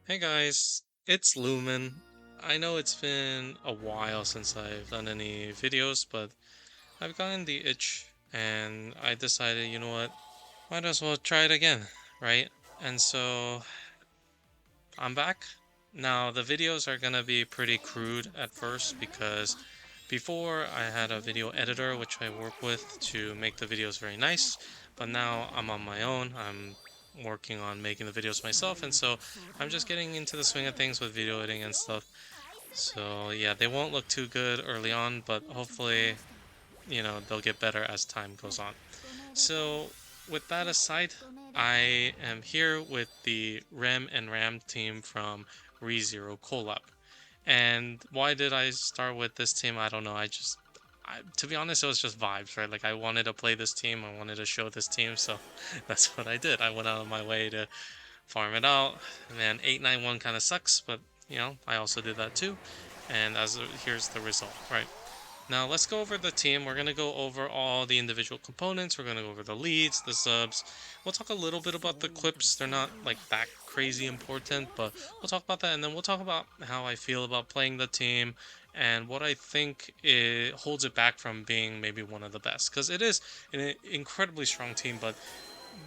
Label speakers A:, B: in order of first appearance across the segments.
A: Hey guys, it's Lumen. I know it's been a while since I've done any videos, but I've gotten the itch and I decided, you know what, might as well try it again, right? And so I'm back. Now, the videos are gonna be pretty crude at first because before I had a video editor which I work with to make the videos very nice, but now I'm on my own. I'm working on making the videos myself, and so I'm just getting into the swing of things with video editing and stuff. So yeah, they won't look too good early on, but hopefully, they'll get better as time goes on. So with that aside, I am here with the Rem and Ram team from ReZero Collab. And why did I start with this team? I don't know. To be honest, it was just vibes, right? Like I wanted to play this team, I wanted to show this team, so that's what I did. I went out of my way to farm it out. Man, 891 kind of sucks, but I also did that too. And here's the result, right? Now let's go over the team. We're going to go over all the individual components. We're going to go over the leads, the subs. We'll talk a little bit about the clips. They're not like that crazy important, but we'll talk about that. And then we'll talk about how I feel about playing the team and what I think it holds it back from being maybe one of the best. Because it is an incredibly strong team, but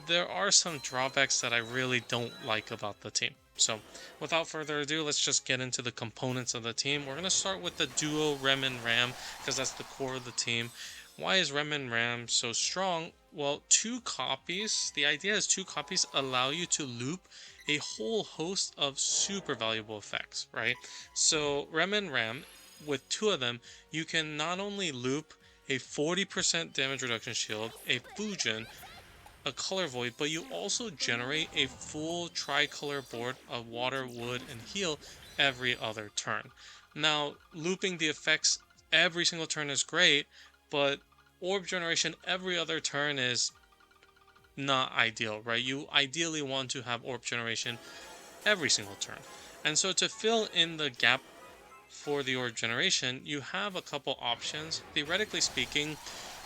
A: there are some drawbacks that I really don't like about the team. So, without further ado, let's just get into the components of the team. We're going to start with the duo Rem and Ram because that's the core of the team. Why is Rem and Ram so strong? Well, two copies. The idea is two copies allow you to loop a whole host of super valuable effects, right? So, Rem and Ram, with two of them, you can not only loop a 40% damage reduction shield, a Fujin, a color void, but you also generate a full tricolor board of water, wood, and heal every other turn. Now, looping the effects every single turn is great, but orb generation every other turn is not ideal, right? You ideally want to have orb generation every single turn. And so to fill in the gap for the orb generation, you have a couple options. Theoretically speaking,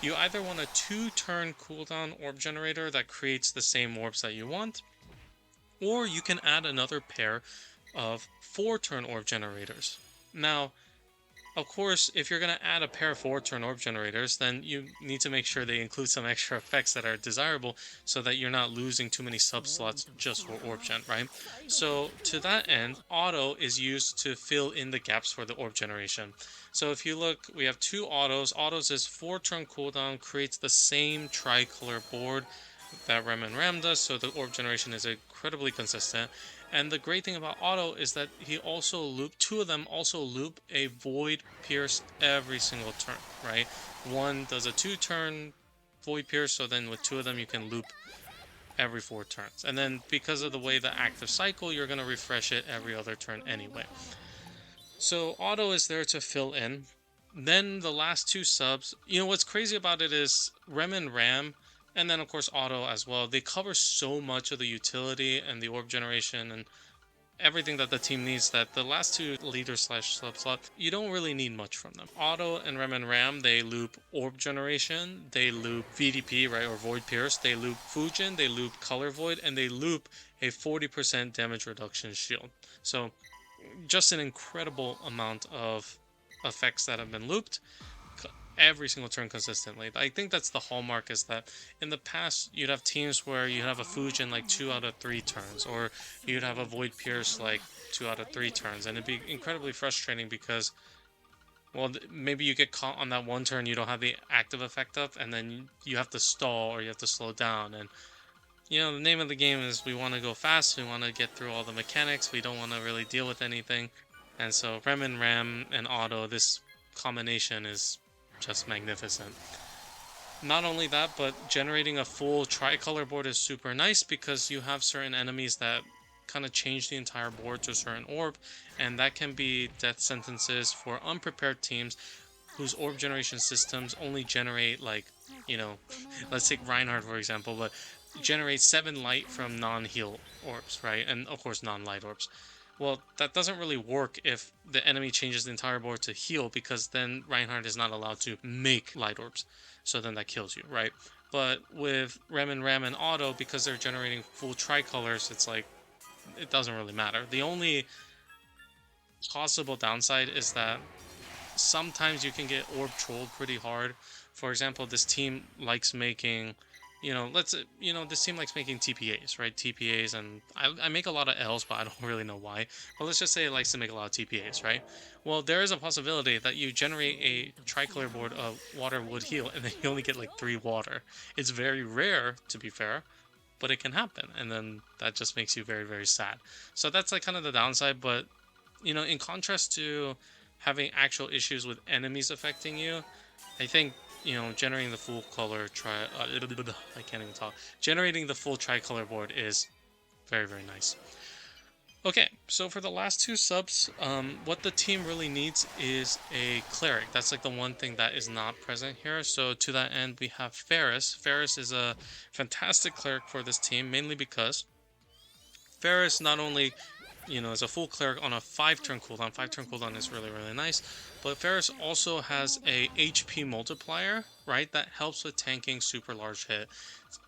A: you either want a 2-turn cooldown orb generator that creates the same orbs that you want, or you can add another pair of 4-turn orb generators. Now, of course, if you're going to add a pair of 4-turn orb generators, then you need to make sure they include some extra effects that are desirable so that you're not losing too many sub slots just for orb gen, right? So to that end, auto is used to fill in the gaps for the orb generation. So if you look, we have two autos. Autos is 4-turn cooldown, creates the same tricolor board that Rem and Ram does, so the orb generation is incredibly consistent. And the great thing about Auto is that two of them also loop a Void Pierce every single turn, right? One does a 2-turn Void Pierce, so then with two of them you can loop every 4 turns. And then because of the way the active cycle, you're going to refresh it every other turn anyway. So Auto is there to fill in. Then the last two subs, what's crazy about it is Rem and Ram, and then of course Auto as well, they cover so much of the utility and the orb generation and everything that the team needs that the last two leader slash sub slot, you don't really need much from them. Auto and Ram, they loop orb generation, they loop VDP, right, or Void Pierce, they loop Fujin, they loop Color Void, and they loop a 40% damage reduction shield. So just an incredible amount of effects that have been looped every single turn consistently. I think that's the hallmark, is that in the past you'd have teams where you have a Fujin like 2 out of 3 turns, or you'd have a Void Pierce like 2 out of 3 turns, and it'd be incredibly frustrating because, well, maybe you get caught on that one turn, you don't have the active effect up, and then you have to stall or you have to slow down. And the name of the game is we want to go fast, we want to get through all the mechanics, we don't want to really deal with anything. And so Rem and Ram and Auto, this combination is just magnificent. Not only that, but generating a full tricolor board is super nice because you have certain enemies that kind of change the entire board to a certain orb, and that can be death sentences for unprepared teams whose orb generation systems only generate let's take Reinhardt for example, but generate 7 light from non-heal orbs, right? And of course non-light orbs. Well, that doesn't really work if the enemy changes the entire board to heal, because then Reinhardt is not allowed to make light orbs. So then that kills you, right? But with Rem and Auto, because they're generating full tricolors, it's like it doesn't really matter. The only possible downside is that sometimes you can get orb trolled pretty hard. For example, this team likes making, this team likes making TPAs, right? TPAs, and I make a lot of Ls, but I don't really know why. But let's just say it likes to make a lot of TPAs, right? Well, there is a possibility that you generate a tricolor board of water, wood, heal, and then you only get like 3 water. It's very rare, to be fair, but it can happen, and then that just makes you very, very sad. So that's like kind of the downside, but in contrast to having actual issues with enemies affecting you, I think generating the full color I can't even talk. Generating the full tricolor board is very, very nice. Okay, so for the last 2 subs, what the team really needs is a cleric. That's like the one thing that is not present here. So to that end, we have Ferris. Ferris is a fantastic cleric for this team, mainly because Ferris not only is a full cleric on a 5-turn cooldown. 5-turn cooldown is really, really nice. But Ferris also has a HP multiplier, right? That helps with tanking super large hit.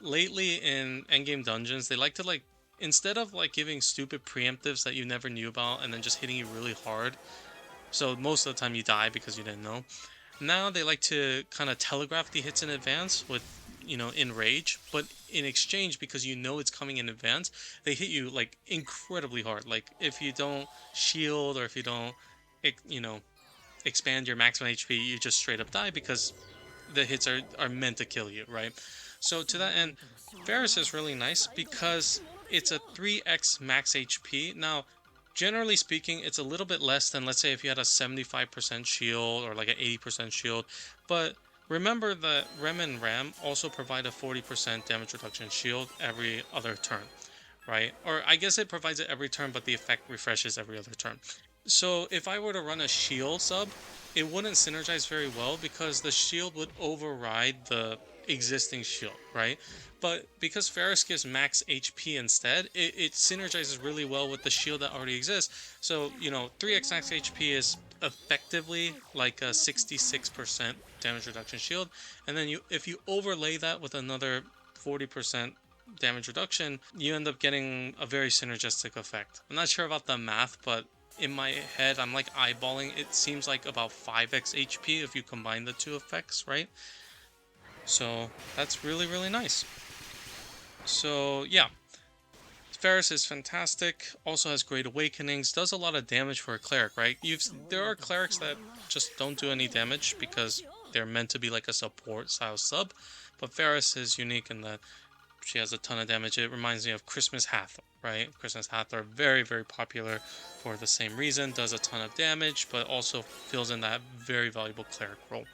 A: Lately in endgame dungeons, they like to instead of giving stupid preemptives that you never knew about and then just hitting you really hard. So most of the time you die because you didn't know. Now they like to kind of telegraph the hits in advance with, in rage, but in exchange, because it's coming in advance, they hit you incredibly hard. Like if you don't shield or if you don't, expand your maximum HP, you just straight up die because the hits are meant to kill you, right? So to that end, Ferris is really nice because it's a 3x max HP. Now, generally speaking, it's a little bit less than, let's say, if you had a 75% shield or like an 80% shield. But remember that Rem and Ram also provide a 40% damage reduction shield every other turn, right? Or I guess it provides it every turn, but the effect refreshes every other turn. So if I were to run a shield sub, it wouldn't synergize very well because the shield would override the existing shield, right? But because Ferris gives max HP instead, it synergizes really well with the shield that already exists. So, 3x max HP is effectively like a 66% damage reduction shield. And then if you overlay that with another 40% damage reduction, you end up getting a very synergistic effect. I'm not sure about the math, but in my head, I'm eyeballing, it seems like about 5x HP if you combine the 2 effects, right? So that's really, really nice. So yeah, Ferris is fantastic, also has great awakenings, does a lot of damage for a cleric, right? There are clerics that just don't do any damage because they're meant to be like a support style sub, but Ferris is unique in that she has a ton of damage. It reminds me of Christmas Hathor, right? Christmas Hathor, very, very popular for the same reason, does a ton of damage, but also fills in that very valuable cleric role.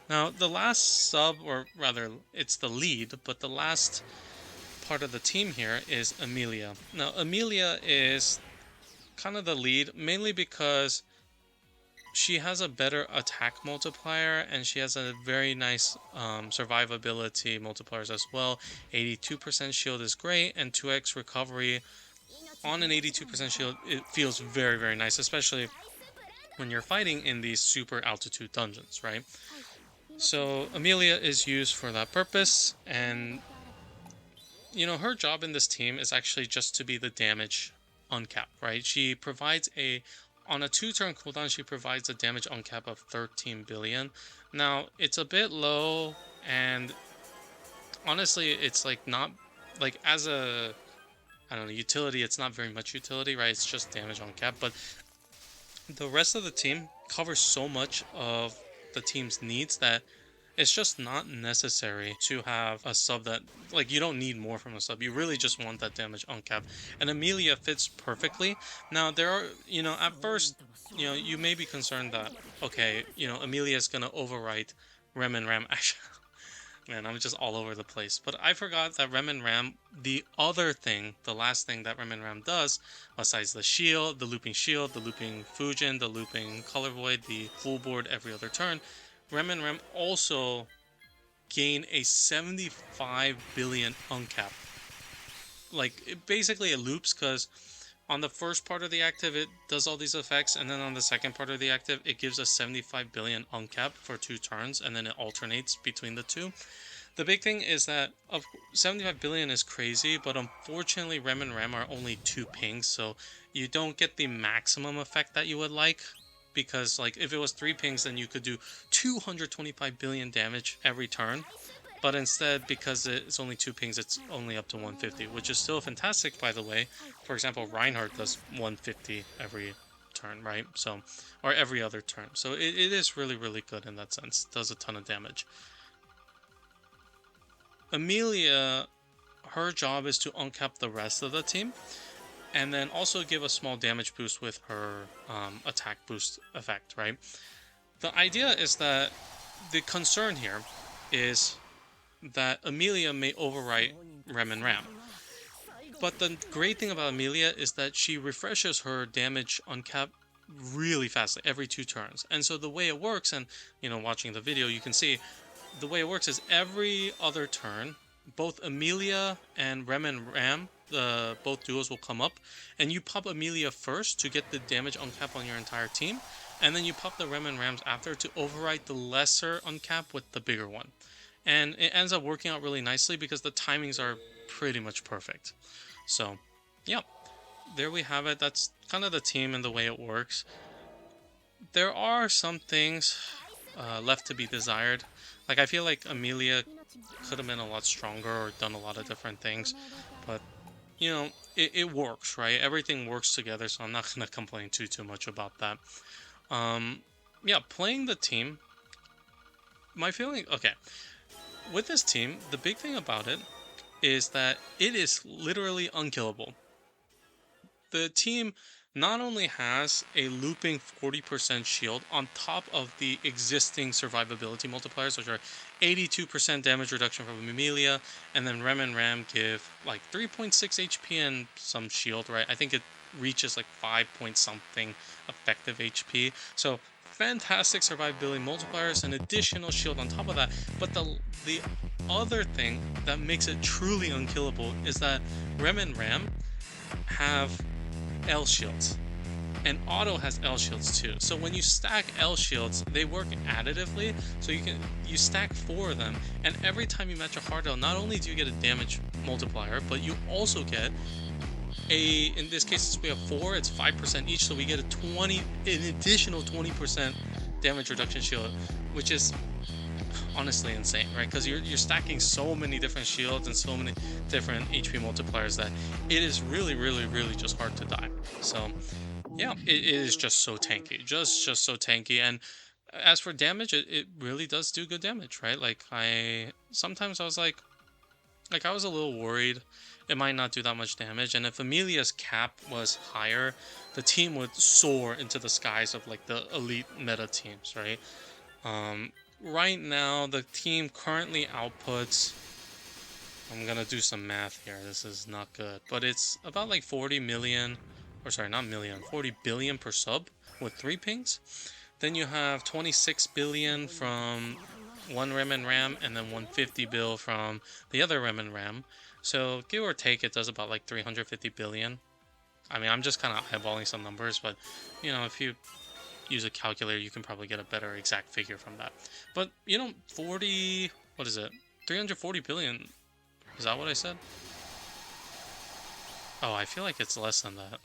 A: Now, the last sub, or rather, it's the lead, but the last part of the team here is Amelia. Now, Amelia is kind of the lead, mainly because she has a better attack multiplier and she has a very nice survivability multipliers as well. 82% shield is great, and 2x recovery on an 82% shield, it feels very, very nice, especially when you're fighting in these super altitude dungeons, right? So Amelia is used for that purpose, and her job in this team is actually just to be the damage uncap, right? She provides on a 2-turn cooldown, she provides a damage uncap of 13 billion. Now, it's a bit low, and honestly, it's not, as a, I don't know, utility, it's not very much utility, right? It's just damage uncap, but the rest of the team covers so much of the team's needs that it's just not necessary to have a sub that, you don't need more from a sub. You really just want that damage uncap. And Amelia fits perfectly. Now, there are, at first, you may be concerned that, okay, Amelia is going to overwrite Rem and Ram. Actually, man, I'm just all over the place. But I forgot that Rem and Ram, the last thing that Rem and Ram does, besides the shield, the looping Fujin, the looping Color Void, the full board every other turn, Rem and Ram also gain a 75 billion uncap. Basically it loops, because on the first part of the active it does all these effects, and then on the second part of the active it gives a 75 billion uncap for 2 turns, and then it alternates between the two. The big thing is that 75 billion is crazy, but unfortunately Rem and Ram are only 2 pings, so you don't get the maximum effect that you would like. Because like if it was 3 pings, then you could do 225 billion damage every turn. But instead, because it's only 2 pings, it's only up to 150, which is still fantastic, by the way. For example, Reinhardt does 150 every turn, right? So, or every other turn. So it is really, really good in that sense. It does a ton of damage. Amelia, her job is to uncap the rest of the team, and then also give a small damage boost with her attack boost effect, right? The idea is that the concern here is that Amelia may overwrite Rem and Ram. But the great thing about Amelia is that she refreshes her damage uncap really fast, like every 2 turns. And so the way it works, and watching the video, you can see the way it works is every other turn, both Amelia and Ram, both duos will come up, and you pop Amelia first to get the damage uncap on your entire team, and then you pop the Rem and Rams after to overwrite the lesser uncap with the bigger one. And it ends up working out really nicely because the timings are pretty much perfect. So, yeah, there we have it. That's kind of the team and the way it works. There are some things left to be desired. Like, I feel like Amelia could have been a lot stronger or done a lot of different things. But, it works, right? Everything works together, so I'm not going to complain too much about that. Yeah, playing the team, my feeling, okay. With this team, the big thing about it is that it is literally unkillable. The team not only has a looping 40% shield on top of the existing survivability multipliers, which are 82% damage reduction from Amelia, and then Rem and Ram give like 3.6 HP and some shield, right? I think it reaches like 5 point something effective HP. So fantastic survivability multipliers, an additional shield on top of that. But the other thing that makes it truly unkillable is that Rem and Ram have L shields, and Auto has L shields too. So when you stack L shields, they work additively. So you stack 4 of them, and every time you match a hard L, not only do you get a damage multiplier, but you also get in this case, since we have 4, it's 5% each, so we get an additional 20% damage reduction shield, which is honestly insane, right? Because you're stacking so many different shields and so many different HP multipliers that it is really just hard to die. So yeah, it is just so tanky, just so tanky. And as for damage, it really does do good damage, right? Like sometimes I was like I was a little worried it might not do that much damage, and if Amelia's cap was higher, the team would soar into the skies of like the elite meta teams, right? Right now, the team currently outputs, I'm gonna do some math here, this is not good, but it's about like 40 million, or sorry, not million, 40 billion per sub with 3 pings. Then you have 26 billion from one Rem and Ram, and then 150 bill from the other Rem and Ram. So give or take, it does about like 350 billion. I mean, I'm just kind of eyeballing some numbers, but if you use a calculator, you can probably get a better exact figure from that. But what is it? 340 billion. Is that what I said? Oh, I feel like it's less than that.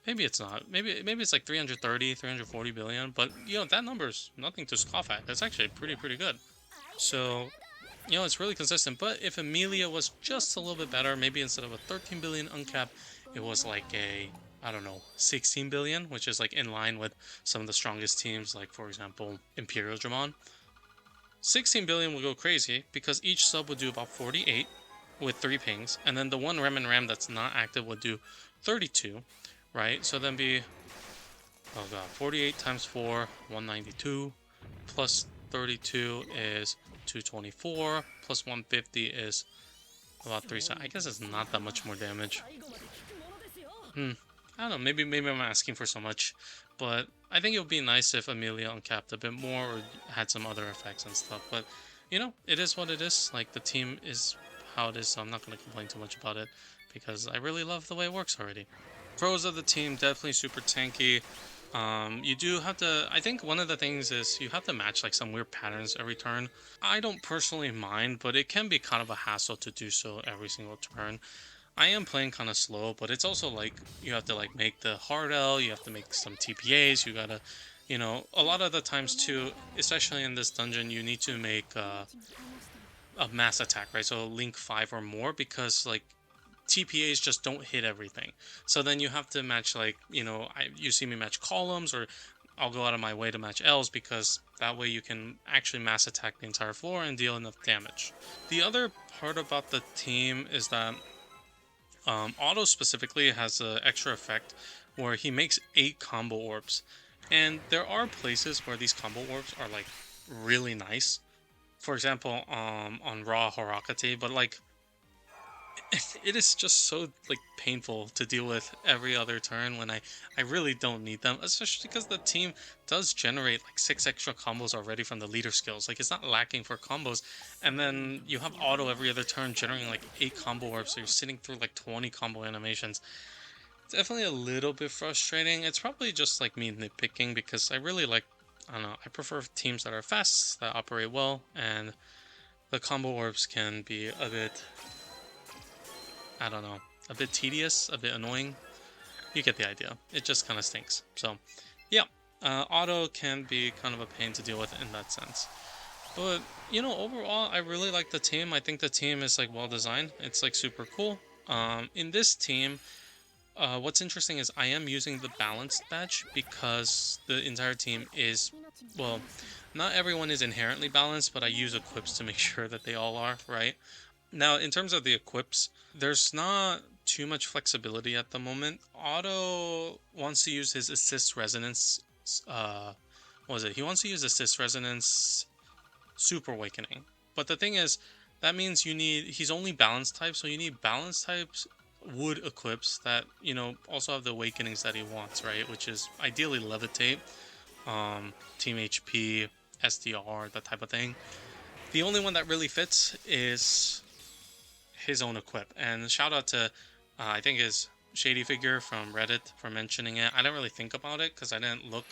A: Maybe it's not. Maybe it's like 330, 340 billion. But that number's nothing to scoff at. That's actually pretty good. So it's really consistent. But if Amelia was just a little bit better, maybe instead of a 13 billion uncap, it was like a, I don't know, 16 billion, which is like in line with some of the strongest teams, like for example Imperial Dramon. 16 billion would go crazy because each sub would do about 48 with 3 pings, and then the one Rem and Ram that's not active would do 32, right? So then be, oh god, 48 times 4, 192, plus 32 is 224, plus 150 is about 3. I guess it's not that much more damage. I don't know, maybe I'm asking for so much, but I think it would be nice if Amelia uncapped a bit more or had some other effects and stuff. But it is what it is. Like, the team is how it is, so I'm not going to complain too much about it because I really love the way it works already. Pros of the team, definitely super tanky. You do have to, I think one of the things is you have to match like some weird patterns every turn. I don't personally mind, but it can be kind of a hassle to do so every single turn. I am playing kind of slow, but it's also like you have to like make the hard L, you have to make some TPAs, you gotta, a lot of the times too, especially in this dungeon, you need to make a mass attack, right? So link 5 or more, because like TPAs just don't hit everything. So then you have to match like, you see me match columns, or I'll go out of my way to match Ls, because that way you can actually mass attack the entire floor and deal enough damage. The other part about the team is that Auto specifically has an extra effect where he makes 8 combo orbs. And there are places where these combo orbs are like really nice. For example, on Raw Horakate, but like it is just so like painful to deal with every other turn when I really don't need them, especially because the team does generate like 6 extra combos already from the leader skills. Like it's not lacking for combos, and then you have auto every other turn generating like 8 combo orbs, so you're sitting through like 20 combo animations. It's definitely a little bit frustrating. It's probably just like me nitpicking, because I really like, I don't know, I prefer teams that are fast, that operate well, and the combo orbs can be a bit, I don't know, a bit tedious, a bit annoying. You get the idea. It just kind of stinks. So, yeah, auto can be kind of a pain to deal with in that sense. But, overall, I really like the team. I think the team is like well designed. It's like super cool. In this team, what's interesting is I am using the balanced badge, because the entire team is, well, not everyone is inherently balanced, but I use equips to make sure that they all are, right? Now, in terms of the equips, there's not too much flexibility at the moment. Otto wants to use his assist resonance. What was it? He wants to use assist resonance super awakening. But the thing is, that means he's only balance type, so you need balance types wood equips that, also have the awakenings that he wants, right? Which is ideally levitate, team HP, SDR, that type of thing. The only one that really fits is his own equip. And shout out to, I think his Shady Figure from Reddit for mentioning it. I didn't really think about it because I didn't look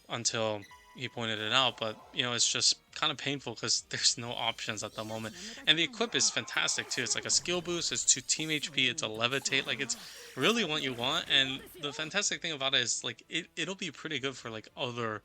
A: until he pointed it out, but it's just kind of painful because there's no options at the moment. And the equip is fantastic too. It's like a skill boost, it's 2 team HP, it's a levitate, like it's really what you want. And the fantastic thing about it is like it'll be pretty good for like other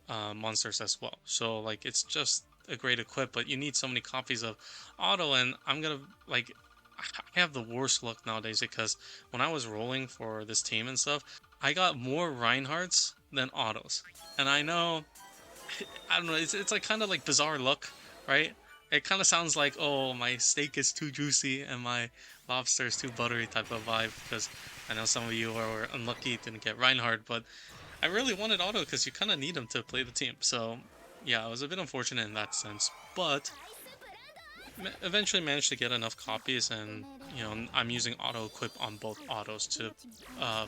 A: monsters as well. So like it's just a great equip, but you need so many copies of auto, and I'm gonna like I have the worst luck nowadays, because when I was rolling for this team and stuff, I got more Reinhardts than autos. And I know, I don't know, it's like kind of like bizarre luck, right? It kind of sounds like, oh, my steak is too juicy and my lobster is too buttery type of vibe, because I know some of you were unlucky, didn't get Reinhardt, but I really wanted auto because you kind of need him to play the team. So yeah, I was a bit unfortunate in that sense, but eventually managed to get enough copies, and I'm using auto equip on both autos to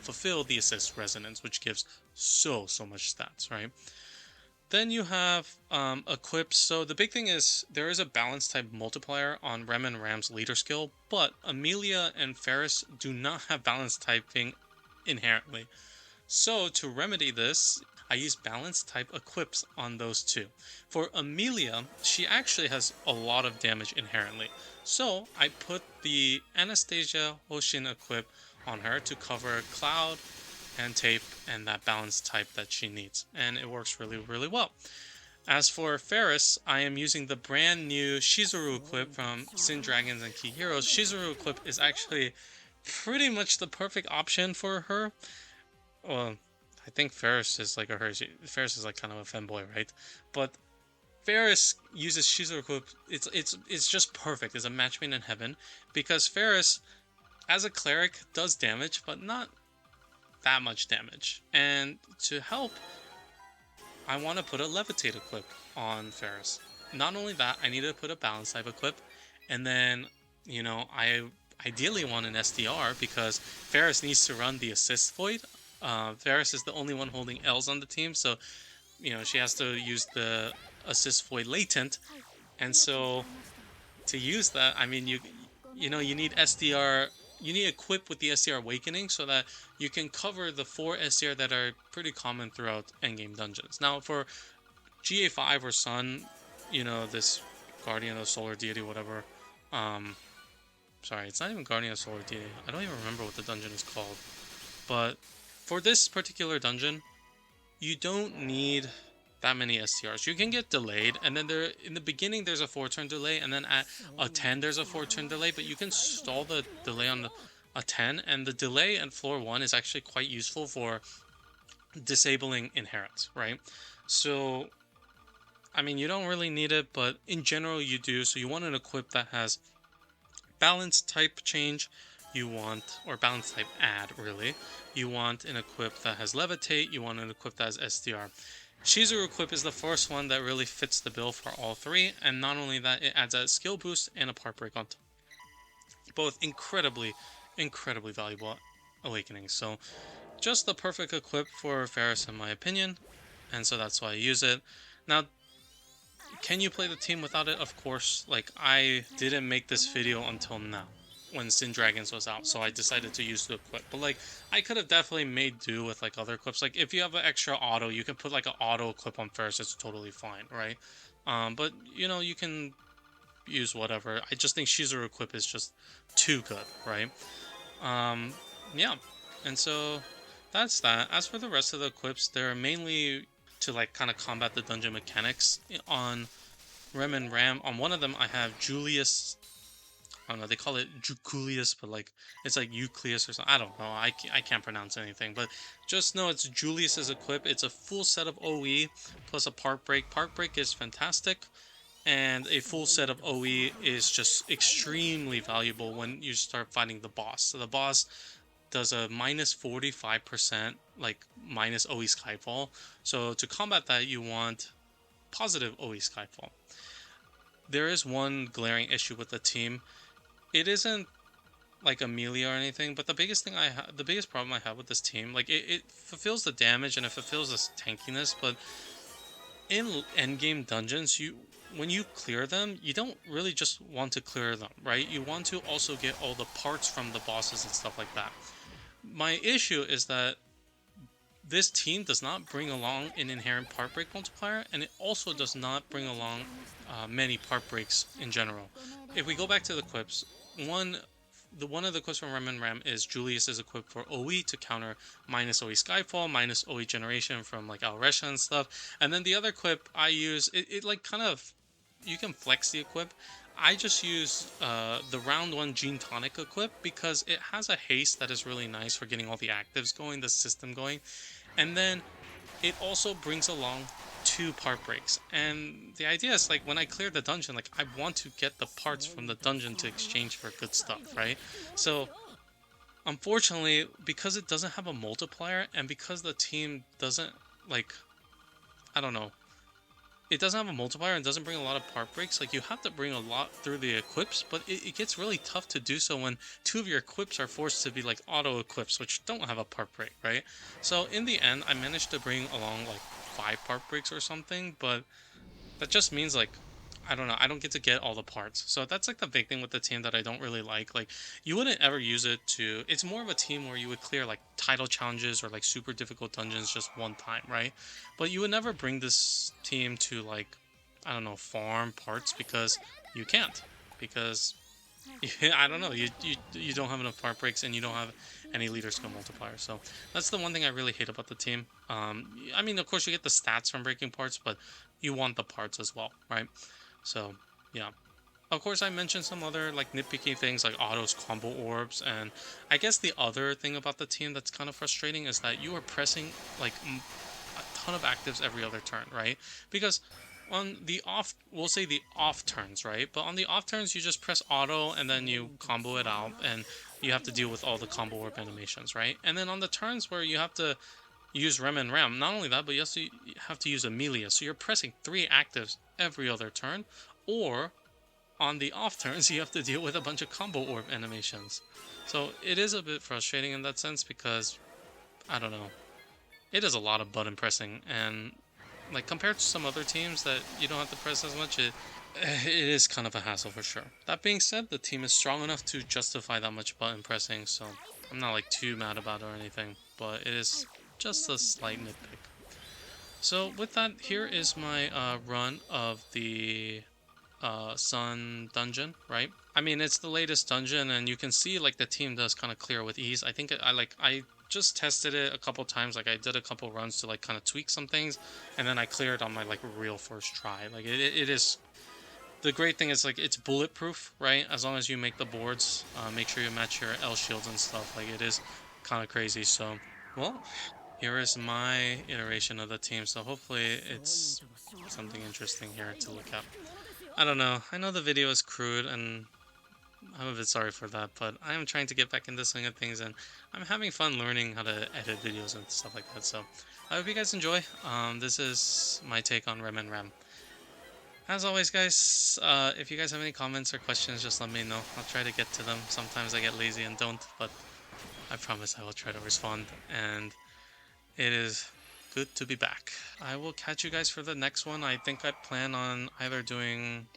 A: fulfill the assist resonance, which gives so much stats, right? Then you have equips. So the big thing is there is a balance type multiplier on Rem and Ram's leader skill, but Amelia and Ferris do not have balance typing inherently. So to remedy this, I use balance type equips on those two. For Amelia, she actually has a lot of damage inherently. So I put the Anastasia Hoshin equip on her to cover Cloud and Tape and that balance type that she needs. And it works really well. As for Ferris, I am using the brand new Shizuru equip from Sin Dragons and Key Heroes. Shizuru equip is actually pretty much the perfect option for her. Well, I think Ferris is like Ferris is like kind of a fanboy, right? But Ferris uses Shizuru equip. It's just perfect. It's a match made in heaven, because Ferris, as a cleric, does damage, but not that much damage. And to help, I want to put a levitate equip on Ferris. Not only that, I need to put a balance type equip, and then I ideally want an SDR, because Ferris needs to run the assist void. Ferris is the only one holding L's on the team, so she has to use the assist void latent, and so to use that, I mean you need SDR you need to equip with the SDR Awakening so that you can cover the 4 SDR that are pretty common throughout endgame dungeons. Now, for GA5 or Sun, you know, this Guardian of Solar Deity, whatever. Sorry, it's not even Guardian of Solar Deity. I don't even remember what the dungeon is called. But for this particular dungeon, you don't need that many STRs. You can get delayed, and then there in the beginning there's a 4-turn delay, and then at a 10 there's a 4-turn delay, but you can stall the delay on a 10, and the delay at floor 1 is actually quite useful for disabling inherits, right? So I mean, you don't really need it, but in general you do. So you want an equip that has balance type change, you want, or balance type add really, you want an equip that has levitate, you want an equip that has SDR. Shizuru equip is the first one that really fits the bill for all three, and not only that, it adds a skill boost and a part break on top. Both incredibly valuable awakenings. So just the perfect equip for Ferris in my opinion, and so that's why I use it. Now, can you play the team without it? Of course. Like, I didn't make this video until now, when Sin Dragons was out, so I decided to use the equip. But like, I could have definitely made do with like other equips. Like, if you have an extra auto, you can put like an auto equip on Ferris. It's totally fine, right? But you know, you can use whatever. I just think Shizuru equip is just too good, right? Yeah, and so that's that. As for the rest of the equips, they're mainly to like kind of combat the dungeon mechanics. On Rem and Ram, on one of them I have Julius. I don't know, they call it Juculius, but like it's like Euclius or something. I don't know. I can't pronounce anything, but just know it's Julius's equip. It's a full set of OE plus a part break. Part break is fantastic, and a full set of OE is just extremely valuable when you start fighting the boss. So the boss does a minus 45% like minus OE Skyfall. So to combat that, you want positive OE Skyfall. There is one glaring issue with the team. It isn't like Amelia or anything, but the biggest thing the biggest problem I have with this team, like it fulfills the damage and it fulfills this tankiness, but in endgame dungeons, when you clear them, you don't really just want to clear them, right? You want to also get all the parts from the bosses and stuff like that. My issue is that this team does not bring along an inherent part break multiplier, and it also does not bring along many part breaks in general. If we go back to the equips, one of the equips from Rem and Ram is Julius is equipped for OE to counter minus OE Skyfall, minus OE generation from like Alresha and stuff. And then the other equip I use, it like kind of, you can flex the equip. I just use the round 1 Gene Tonic equip because it has a haste that is really nice for getting all the actives going, the system going. And then it also brings along 2 part breaks. And the idea is like when I clear the dungeon, like I want to get the parts from the dungeon to exchange for good stuff, right? So unfortunately, because it doesn't have a multiplier and because the team doesn't like, I don't know, it doesn't have a multiplier and doesn't bring a lot of part breaks, like you have to bring a lot through the equips, but it gets really tough to do so when 2 of your equips are forced to be like auto equips, which don't have a part break, right? So in the end, I managed to bring along like 5 part breaks or something, but that just means like, I don't know, I don't get to get all the parts. So that's like the big thing with the team that I don't really like. Like, you wouldn't ever use it to, it's more of a team where you would clear like title challenges or like super difficult dungeons just one time, right? But you would never bring this team to like, I don't know, farm parts because you can't. Because I don't know, you don't have enough part breaks and you don't have any leader skill multiplier. So that's the one thing I really hate about the team. I mean, of course you get the stats from breaking parts, but you want the parts as well, right? So yeah, of course I mentioned some other like nitpicky things like autos, combo orbs, and I guess the other thing about the team that's kind of frustrating is that you are pressing like a ton of actives every other turn, right? Because on the off, we'll say the off turns, right? But on the off turns, you just press auto and then you combo it out, and you have to deal with all the combo orb animations, right? And then on the turns where you have to use Rem and Ram, not only that, but you also have to use Amelia, so you're pressing 3 actives every other turn, or on the off turns, you have to deal with a bunch of combo orb animations. So it is a bit frustrating in that sense because, I don't know, it is a lot of button pressing, and like compared to some other teams that you don't have to press as much, it is kind of a hassle for sure. That being said, the team is strong enough to justify that much button pressing, so I'm not like too mad about it or anything, but it is just a slight nitpick. So with that, here is my run of the Sun dungeon, right? I mean, it's the latest dungeon, and you can see like the team does kind of clear with ease. I think I just tested it a couple times. Like I did a couple runs to like kind of tweak some things, and then I cleared on my like real first try. Like it is. The great thing is like it's bulletproof, right? As long as you make the boards, make sure you match your L shields and stuff. Like it is kind of crazy. So, well, here is my iteration of the team. So hopefully it's something interesting here to look at. I don't know. I know the video is crude and I'm a bit sorry for that, but I am trying to get back in the swing of things and I'm having fun learning how to edit videos and stuff like that. So I hope you guys enjoy. This is my take on Rem and Ram. As always, guys, if you guys have any comments or questions, just let me know. I'll try to get to them. Sometimes I get lazy and don't, but I promise I will try to respond. And it is good to be back. I will catch you guys for the next one. I think I plan on either doing...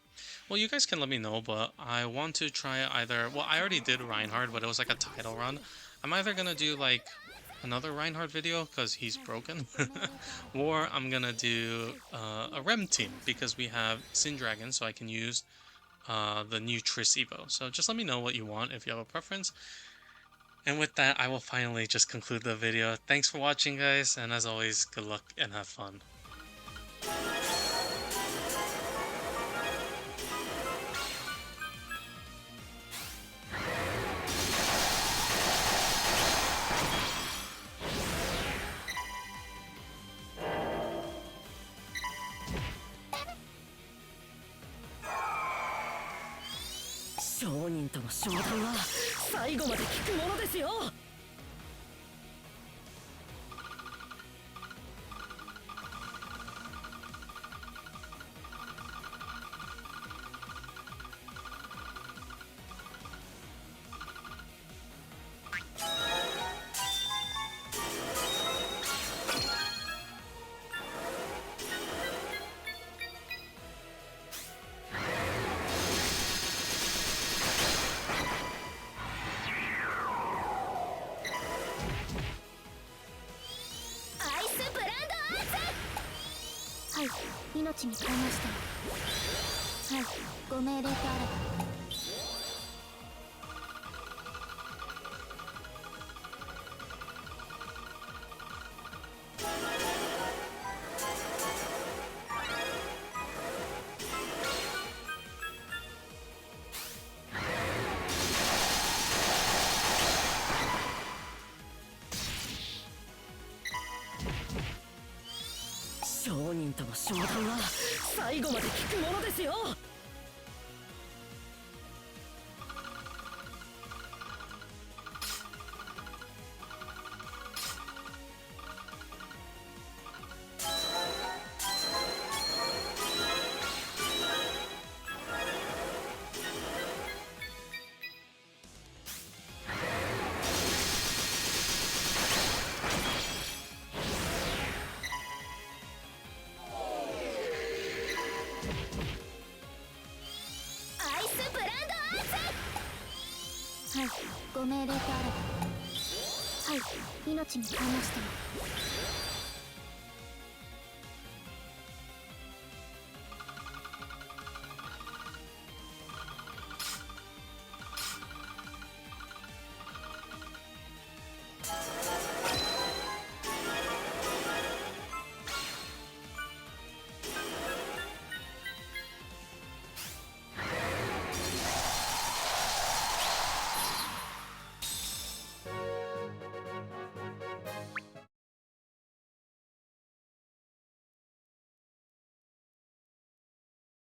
A: Well, you guys can let me know, but I want to try either... Well, I already did Reinhardt, but it was like a title run. I'm either going to do like another Reinhardt video because he's broken, or I'm going to do a Rem team because we have Sin Dragon, so I can use the new Triss Evo. So just let me know what you want if you have a preference. And with that, I will finally just conclude the video. Thanks for watching, guys, and as always, good luck and have fun.
B: 商人との商談は最後まで聞くものですよ。はい、命に変えました。はい、ご命令とあらば。商人との商談は最後まで聞くものですよ。はい、ご命令とあらば。はい、命に変えました。